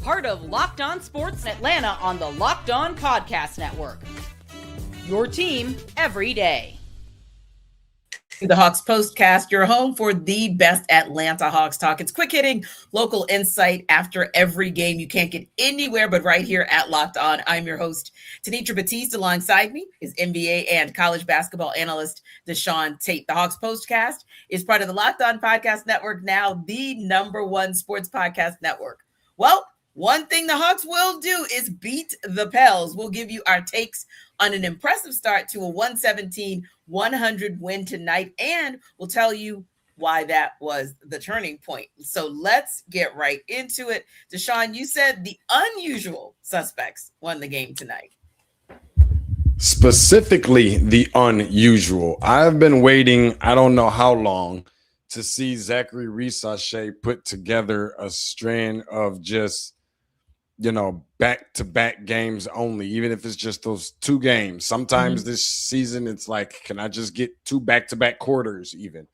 part of Locked On Sports Atlanta on the Locked On Podcast Network. Your team every day. The Hawks Postcast, your home for the best Atlanta Hawks talk. It's quick hitting local insight after every game. You can't get anywhere but right here at Locked On. I'm your host, Tenitra Batiste. Alongside me is NBA and college basketball analyst DeShaun Tate. The Hawks Postcast is part of the Locked On Podcast Network, now the #1 sports podcast network. Well, one thing the Hawks will do is beat the Pels. We'll give you our takes on an impressive start to a 117-100 win tonight, and we'll tell you why that was the turning point. So let's get right into it. DeShaun, you said the unusual suspects won the game tonight. Specifically, the unusual. I've been waiting, I don't know how long, to see Zaccharie Risacher put together a strand of just, back-to-back games only, even if it's just those two games. Sometimes this season, it's like, can I just get two back-to-back quarters even?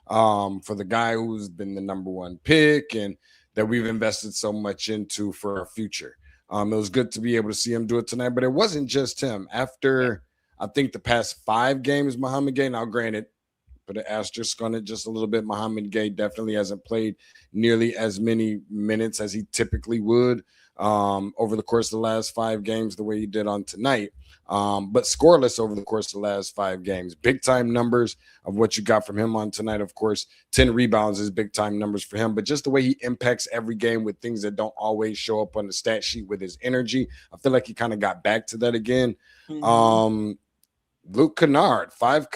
For the guy who's been the #1 pick and that we've invested so much into for our future. It was good to be able to see him do it tonight, but it wasn't just him. After, I think, the past 5 games, Mohamed Gueye, now granted, put an asterisk on it just a little bit, Mohamed Gueye definitely hasn't played nearly as many minutes as he typically would over the course of the last 5 games the way he did on tonight, but scoreless over the course of the last 5 games. Big time numbers of what you got from him on tonight. Of course, 10 rebounds is big time numbers for him, but just the way he impacts every game with things that don't always show up on the stat sheet with his energy, I feel like he kind of got back to that again. Luke Kennard, 6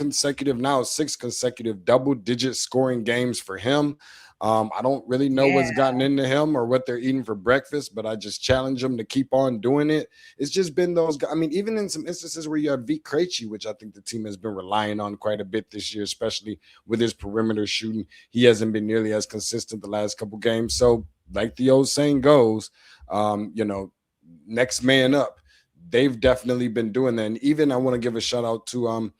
consecutive double-digit scoring games for him. I don't really know what's gotten into him or what they're eating for breakfast, but I just challenge him to keep on doing it. It's just been those guys. I mean, even in some instances where you have Vit Krejci, which I think the team has been relying on quite a bit this year, especially with his perimeter shooting. He hasn't been nearly as consistent the last couple games. So like the old saying goes, next man up. They've definitely been doing that. And even I want to give a shout out to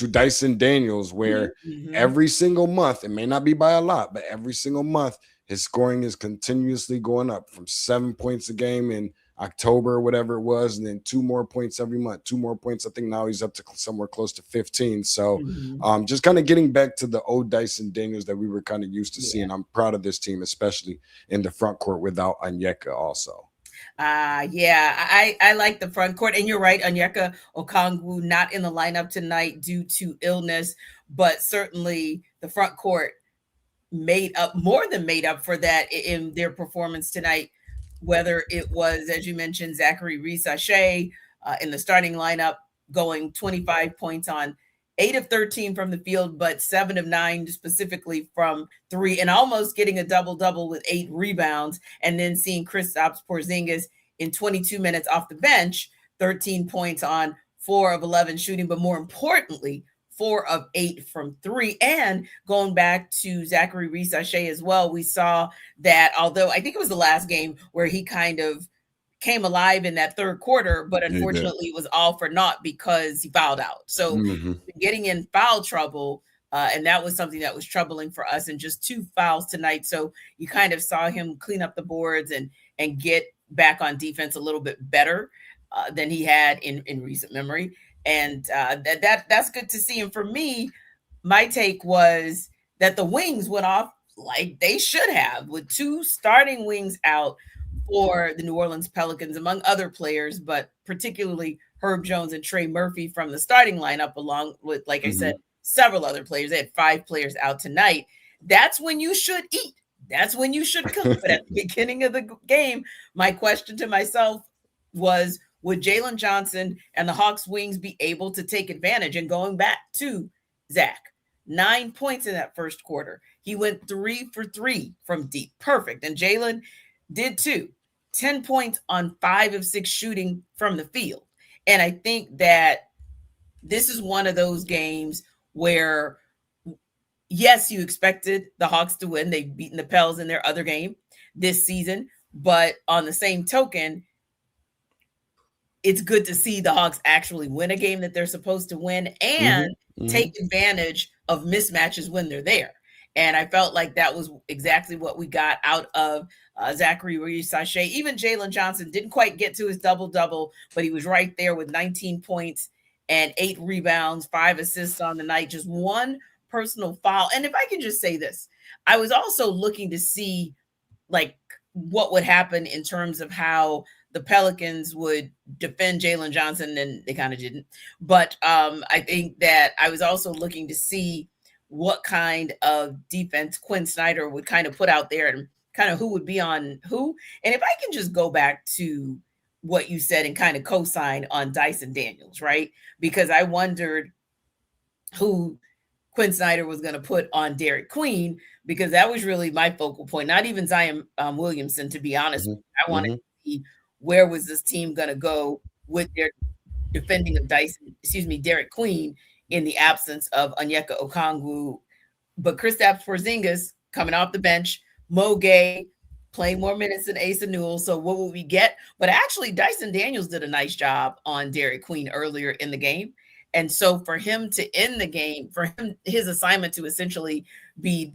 Dyson Daniels, where every single month, it may not be by a lot, but every single month, his scoring is continuously going up from 7 points a game in October or whatever it was, and then 2 more points every month, 2 more points. I think now he's up to somewhere close to 15. So just kind of getting back to the old Dyson Daniels that we were kind of used to seeing. I'm proud of this team, especially in the front court without Onyeka also. I like the front court, and you're right, Onyeka Okongwu not in the lineup tonight due to illness, but certainly the front court more than made up for that in their performance tonight, whether it was, as you mentioned, Zaccharie Risacher in the starting lineup going 25 points on 8 of 13 from the field, but 7 of 9 specifically from 3, and almost getting a double-double with 8 rebounds, and then seeing Kristaps Porzingis in 22 minutes off the bench, 13 points on 4 of 11 shooting, but more importantly, 4 of 8 from 3. And going back to Zaccharie Risacher as well, we saw that, although I think it was the last game where he kind of came alive in that third quarter, but unfortunately it was all for naught because he fouled out. So getting in foul trouble, and that was something that was troubling for us, and just 2 fouls tonight. So you kind of saw him clean up the boards and get back on defense a little bit better than he had in recent memory. And that's good to see. And for me, my take was that the wings went off like they should have, with 2 starting wings out for the New Orleans Pelicans, among other players, but particularly Herb Jones and Trey Murphy from the starting lineup, along with, like I said, several other players. They had 5 players out tonight. That's when you should eat. That's when you should cook. But at the beginning of the game, my question to myself was, would Jalen Johnson and the Hawks wings be able to take advantage? And going back to Zach, 9 points in that first quarter. He went 3 for 3 from deep. Perfect. And Jalen did too. 10 points on 5 of 6 shooting from the field. And I think that this is one of those games where, yes, you expected the Hawks to win. They've beaten the Pels in their other game this season. But on the same token, it's good to see the Hawks actually win a game that they're supposed to win and take advantage of mismatches when they're there. And I felt like that was exactly what we got out of Zaccharie Risacher. Even Jalen Johnson didn't quite get to his double-double, but he was right there with 19 points and 8 rebounds, 5 assists on the night, just one personal foul. And if I can just say this, I was also looking to see like what would happen in terms of how the Pelicans would defend Jalen Johnson, and they kind of didn't. But I think that I was also looking to see what kind of defense Quinn Snyder would kind of put out there and kind of who would be on who. And if I can just go back to what you said and kind of co-sign on Dyson Daniels, right? Because I wondered who Quinn Snyder was going to put on Derik Queen, because that was really my focal point. Not even Zion WIlliamson, to be honest. I wanted to see where was this team going to go with their defending of Derik Queen in the absence of Onyeka Okongwu. But Kristaps Porzingis coming off the bench, Mo Gueye playing more minutes than Asa Newell. So what will we get? But actually, Dyson Daniels did a nice job on Derik Queen earlier in the game. And so for him to end the game, for him, his assignment to essentially be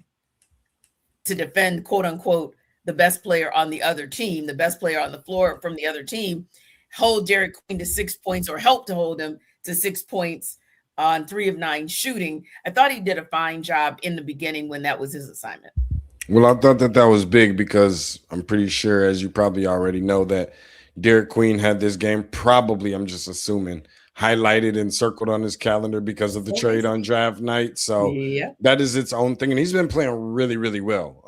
to defend, quote unquote, the best player on the other team, the best player on the floor from the other team, hold Derik Queen to 6 points, or help to hold him to 6 points on 3 of 9 shooting. I thought he did a fine job in the beginning when that was his assignment. Well, I thought that was big because I'm pretty sure, as you probably already know, that Derik Queen had this game probably, I'm just assuming, highlighted and circled on his calendar because of the trade on draft night. So that is its own thing. And he's been playing really, really well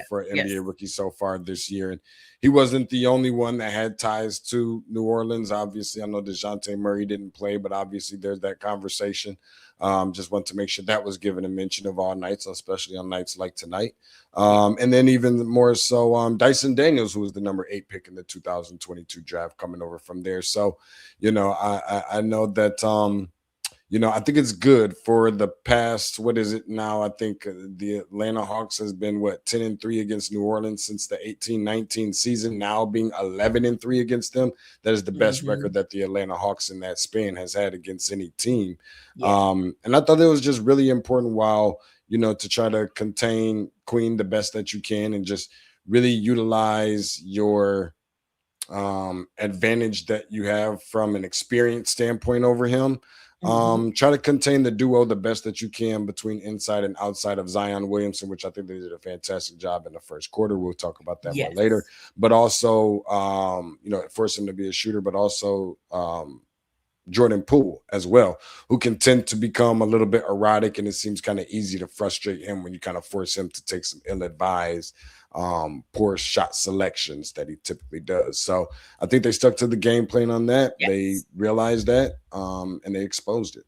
for an NBA rookie so far this year. And he wasn't the only one that had ties to New Orleans. Obviously, I know DeJounte Murray didn't play, but obviously there's that conversation. Just want to make sure that was given a mention of all nights, especially on nights like tonight. And then even more so, Dyson Daniels, who was the number 8 pick in the 2022 draft, coming over from there. So, I know that, I think it's good for the past, what is it now? I think the Atlanta Hawks has been 10-3 against New Orleans since the 18-19 season, now being 11-3 against them. That is the best record that the Atlanta Hawks in that span has had against any team. And I thought it was just really important while, to try to contain Queen the best that you can and just really utilize your advantage that you have from an experience standpoint over him. Try to contain the duo the best that you can between inside and outside of Zion WIlliamson, which I think they did a fantastic job in the first quarter. We'll talk about that more later. But also, force him to be a shooter, but also Jordan Poole as well, who can tend to become a little bit erratic, and it seems kind of easy to frustrate him when you kind of force him to take some ill-advised, poor shot selections that he typically does. So I think they stuck to the game plan on that. They realized that, and they exposed it.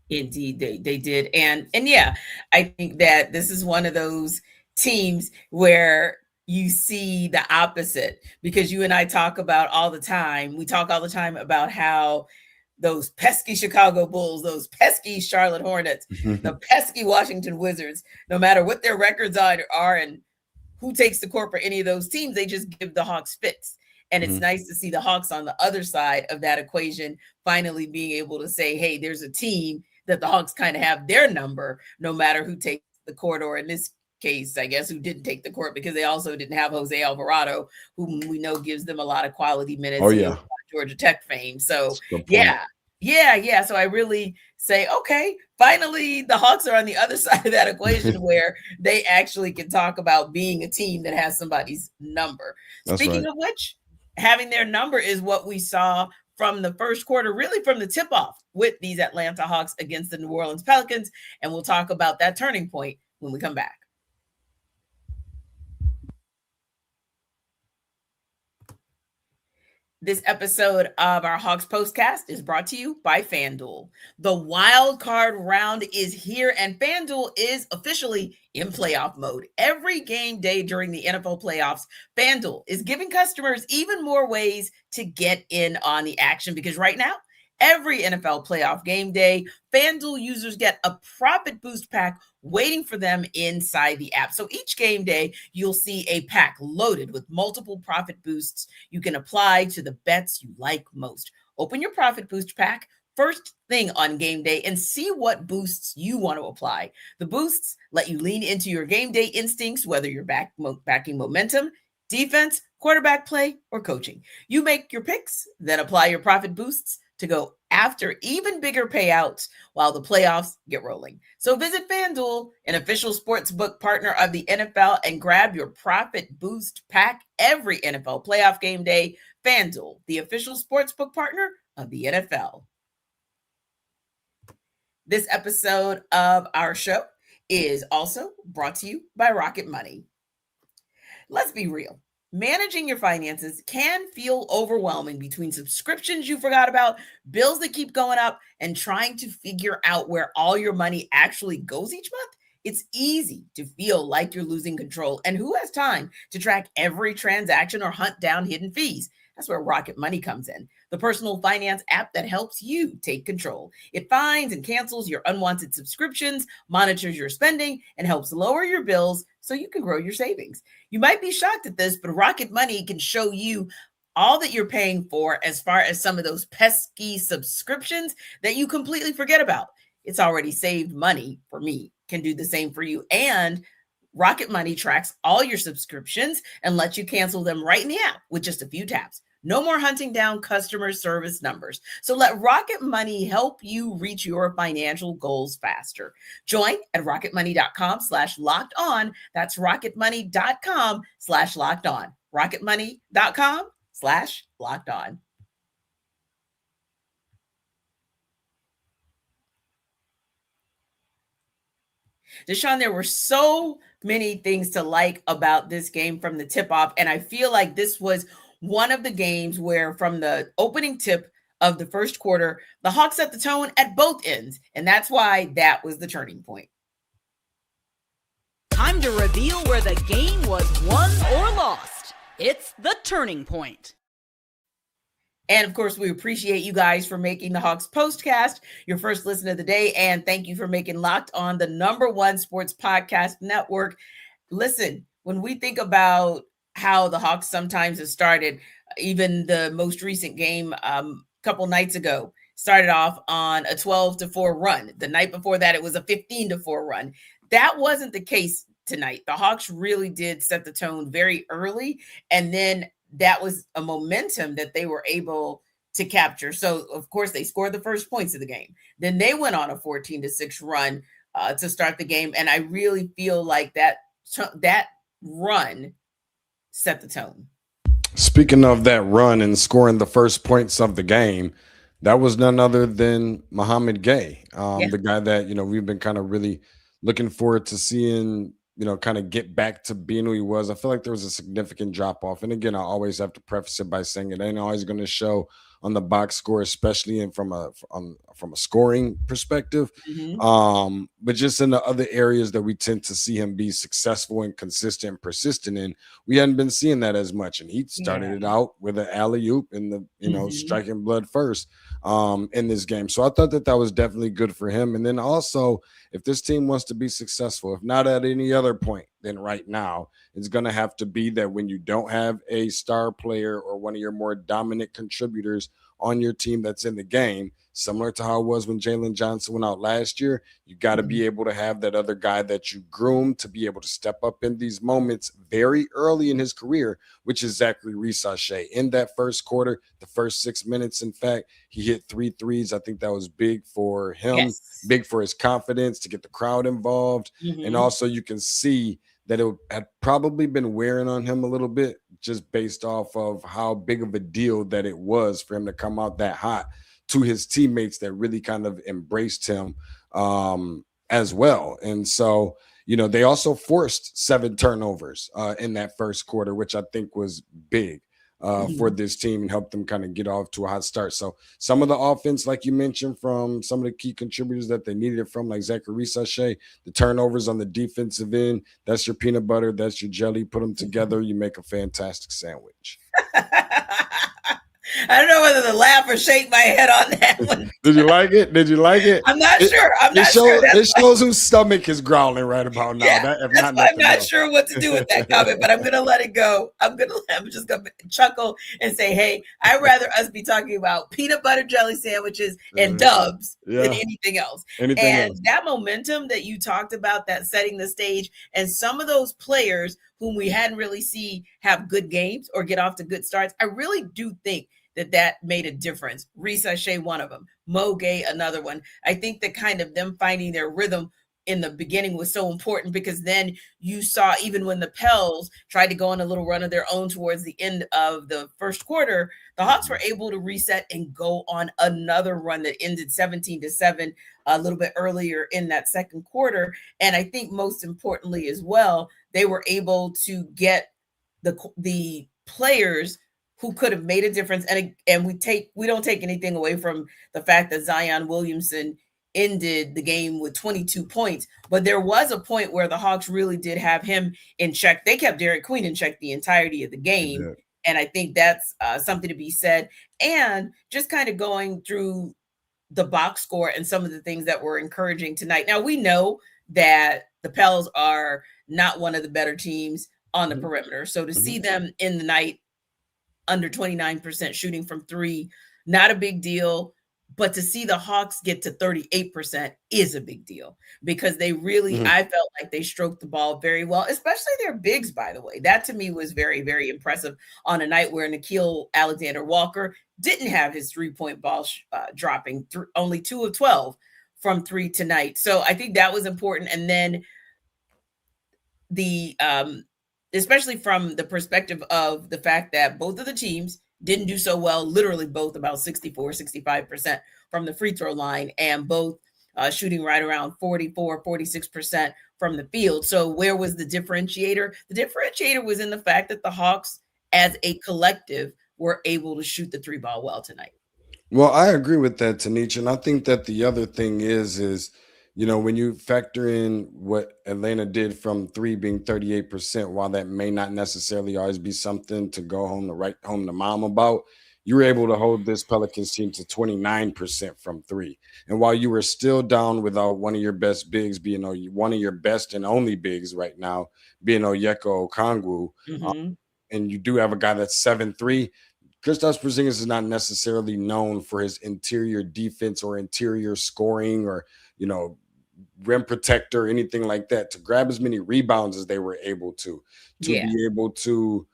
Indeed, they did. And yeah, I think that this is one of those teams where you see the opposite, because you and I talk about all the time. We talk all the time about how those pesky Chicago Bulls, those pesky Charlotte Hornets, the pesky Washington Wizards, no matter what their records are and who takes the court for any of those teams, they just give the Hawks fits. And it's nice to see the Hawks on the other side of that equation finally being able to say, hey, there's a team that the Hawks kind of have their number, no matter who takes the court, or in this case, I guess, who didn't take the court, because they also didn't have Jose Alvarado, whom we know gives them a lot of quality minutes. Georgia Tech fame. So yeah. So I really say, okay, finally the Hawks are on the other side of that equation where they actually can talk about being a team that has somebody's number. Speaking of which, having their number is what we saw from the first quarter, really from the tip-off with these Atlanta Hawks against the New Orleans Pelicans. And we'll talk about that turning point when we come back. This episode of our Hawks Postcast is brought to you by FanDuel. The wild card round is here, and FanDuel is officially in playoff mode. Every game day during the NFL playoffs, FanDuel is giving customers even more ways to get in on the action, because right now, every NFL playoff game day, FanDuel users get a profit boost pack waiting for them inside the app. So each game day, you'll see a pack loaded with multiple profit boosts you can apply to the bets you like most. Open your profit boost pack, first thing on game day and see what boosts you want to apply. The boosts let you lean into your game day instincts, whether you're backing momentum, defense, quarterback play, or coaching. You make your picks, then apply your profit boosts to go after even bigger payouts while the playoffs get rolling. So visit FanDuel, an official sportsbook partner of the NFL, and grab your profit boost pack every NFL playoff game day. FanDuel, the official sportsbook partner of the NFL. This episode of our show is also brought to you by Rocket Money. Let's be real. Managing your finances can feel overwhelming between subscriptions you forgot about, bills that keep going up, and trying to figure out where all your money actually goes each month. It's easy to feel like you're losing control, and who has time to track every transaction or hunt down hidden fees? That's where Rocket Money comes in, the personal finance app that helps you take control. It finds and cancels your unwanted subscriptions, monitors your spending, and helps lower your bills so you can grow your savings. You might be shocked at this, but Rocket Money can show you all that you're paying for as far as some of those pesky subscriptions that you completely forget about. It's already saved money for me, can do the same for you. And Rocket Money tracks all your subscriptions and lets you cancel them right in the app with just a few taps. No more hunting down customer service numbers. So let Rocket Money help you reach your financial goals faster. Join at rocketmoney.com/locked on. That's rocketmoney.com/locked on. rocketmoney.com/locked on. DeShaun, there were so many things to like about this game from the tip-off, and I feel like this was one of the games where from the opening tip of the first quarter, the Hawks set the tone at both ends, and that's why that was the turning point. Time to reveal where the game was won or lost. It's the turning point. And of course, we appreciate you guys for making the Hawks Postcast your first listen of the day. And thank you for making Locked On the #1 sports podcast network. Listen, when we think about how the Hawks sometimes have started, even the most recent game a couple nights ago started off on a 12-4 run. The night before that, it was a 15-4 run. That wasn't the case tonight. The Hawks really did set the tone very early, and then that was a momentum that they were able to capture. So, of course, they scored the first points of the game. Then they went on a 14-6 run to start the game. And I really feel like that run set the tone. Speaking of that run and scoring the first points of the game, that was none other than Mohamed Gueye, the guy that, we've been kind of really looking forward to seeing, kind of get back to being who he was. I feel like there was a significant drop off. And again, I always have to preface it by saying it ain't always going to show on the box score, especially and from a scoring perspective. Mm-hmm. But just in the other areas that we tend to see him be successful and consistent and persistent in, we hadn't been seeing that as much. And he started it out with an alley-oop in the, striking blood first in this game. So I thought that was definitely good for him. And then also, if this team wants to be successful, if not at any other point, then right now, it's going to have to be that when you don't have a star player or one of your more dominant contributors on your team that's in the game, similar to how it was when Jalen Johnson went out last year, you got to be able to have that other guy that you groomed to be able to step up in these moments very early in his career, which is Zaccharie Risacher. In that first quarter, the first 6 minutes, in fact, he hit 3 threes. I think that was big for him, big for his confidence to get the crowd involved. Mm-hmm. And also you can see that it had probably been wearing on him a little bit just based off of how big of a deal that it was for him to come out that hot to his teammates that really kind of embraced him as well. And so, they also forced 7 turnovers in that first quarter, which I think was big for this team and helped them kind of get off to a hot start. So some of the offense, like you mentioned, from some of the key contributors that they needed it from, like Zaccharie Risacher, the turnovers on the defensive end, that's your peanut butter, that's your jelly. Put them together, you make a fantastic sandwich. I don't know whether to laugh or shake my head on that one. Did you like it? Did you like it? I'm not sure. I'm not sure. It shows whose stomach is growling right about now. Yeah, that's why I'm not sure what to do with that comment, but I'm going to let it go. I'm just going to chuckle and say, hey, I'd rather us be talking about peanut butter jelly sandwiches and Dubs than anything else. That momentum that you talked about, that setting the stage, and some of those players whom we hadn't really seen have good games or get off to good starts, I really do think that made a difference. Risacher, one of them. Mohamed Gueye, another one. I think that kind of them finding their rhythm in the beginning was so important, because then you saw, even when the Pels tried to go on a little run of their own towards the end of the first quarter, the Hawks were able to reset and go on another run that ended 17-7 a little bit earlier in that second quarter. And I think most importantly as well, they were able to get the players who could have made a difference. And we don't take anything away from the fact that Zion WIlliamson ended the game with 22 points, but there was a point where the Hawks really did have him in check. They kept Derik Queen in check the entirety of the game. And I think that's something to be said. And just kind of going through the box score and some of the things that were encouraging tonight. Now, we know that the Pels are not one of the better teams on the perimeter. So to see them in the night under 29% shooting from three, not a big deal. But to see the Hawks get to 38% is a big deal, because they really, I felt like they stroked the ball very well, especially their bigs, by the way. That to me was very, very impressive on a night where Nickeil Alexander-Walker didn't have his three-point ball dropping, only 2 of 12 from three tonight. So I think that was important. And then especially from the perspective of the fact that both of the teams didn't do so well, literally both about 64-65% from the free throw line, and both shooting right around 44-46% from the field. So where was the differentiator? The differentiator was in the fact that the Hawks as a collective were able to shoot the three ball well tonight. Well, I agree with that, Tenitra. And I think that the other thing is, when you factor in what Atlanta did from three being 38%, while that may not necessarily always be something to go write home to mom about, you were able to hold this Pelicans team to 29% from three. And while you were still down without one of your best bigs, being one of your best and only bigs right now, being Onyeka Okongwu, and you do have a guy that's 7'3", Kristaps Porzingis is not necessarily known for his interior defense or interior scoring or, rim protector, anything like that. To grab as many rebounds as they were able to be able to,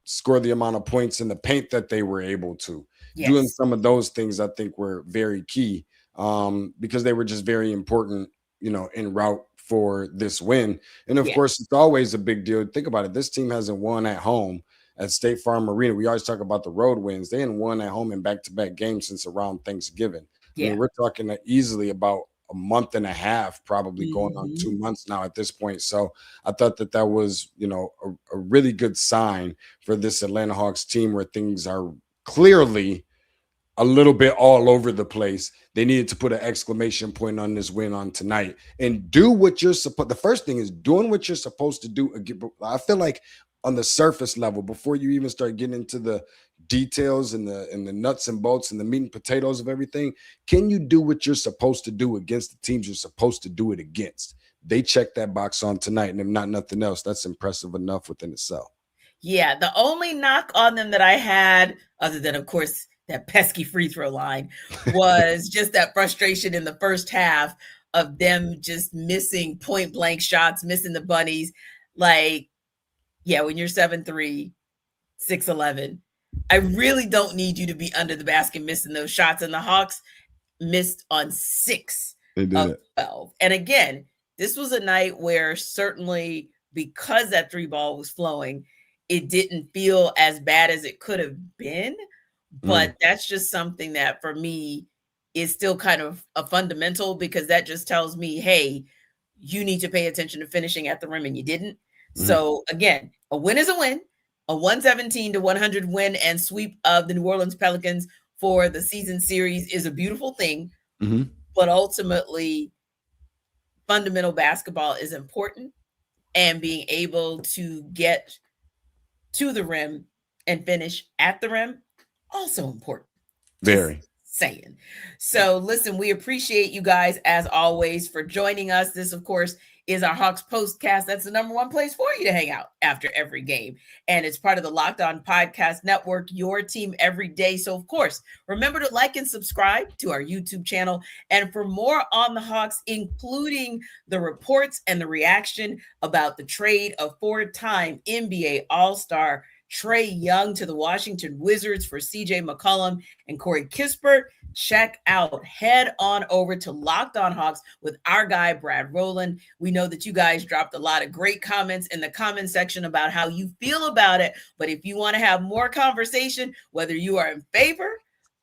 score the amount of points in the paint that they were able to. Doing some of those things, I think, were very key, because they were just very important, en route for this win. And of course, it's always a big deal. Think about it. This team hasn't won at home at State Farm Arena. We always talk about the road wins. They hadn't won at home in back-to-back games since around Thanksgiving. I mean, we're talking easily about a month and a half, probably going on 2 months now at this point. So I thought that was, a really good sign for this Atlanta Hawks team, where things are clearly a little bit all over the place. They needed to put an exclamation point on this win on tonight and do what you're supposed. The first thing is doing what you're supposed to do. I feel like on the surface level, before you even start getting into the details and the nuts and bolts and the meat and potatoes of everything, can you do what you're supposed to do against the teams you're supposed to do it against? They checked that box on tonight, and if not nothing else, that's impressive enough within itself. Yeah, the only knock on them that I had, other than, of course, that pesky free throw line, was just that frustration in the first half of them just missing point blank shots, missing the bunnies. Like, when you're 7'3", 6'11", I really don't need you to be under the basket missing those shots. And the Hawks missed on 6 of 12. And again, this was a night where certainly, because that three ball was flowing, it didn't feel as bad as it could have been. But that's just something that for me is still kind of a fundamental, because that just tells me, hey, you need to pay attention to finishing at the rim, and you didn't. So again, a win is a win. A 117-100 win and sweep of the New Orleans Pelicans for the season series is a beautiful thing. But ultimately, fundamental basketball is important, and being able to get to the rim and finish at the rim, also important. Very. Just saying. So listen, we appreciate you guys as always for joining us. This, of course, is our Hawks Postcast. That's the number one place for you to hang out after every game. And it's part of the Locked On Podcast Network, your team every day. So, of course, remember to like and subscribe to our YouTube channel. And for more on the Hawks, including the reports and the reaction about the trade of four-time NBA All-Star Trae Young to the Washington Wizards for CJ McCollum and Corey Kispert, head on over to Locked On Hawks with our guy, Brad Rowland. We know that you guys dropped a lot of great comments in the comment section about how you feel about it. But if you want to have more conversation, whether you are in favor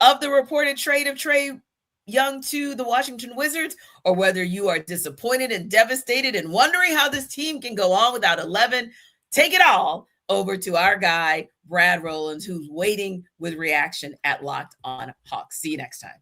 of the reported trade of Trae Young to the Washington Wizards, or whether you are disappointed and devastated and wondering how this team can go on without 11, take it all over to our guy, Brad Rowlands, who's waiting with reaction at Locked On Hawks. See you next time.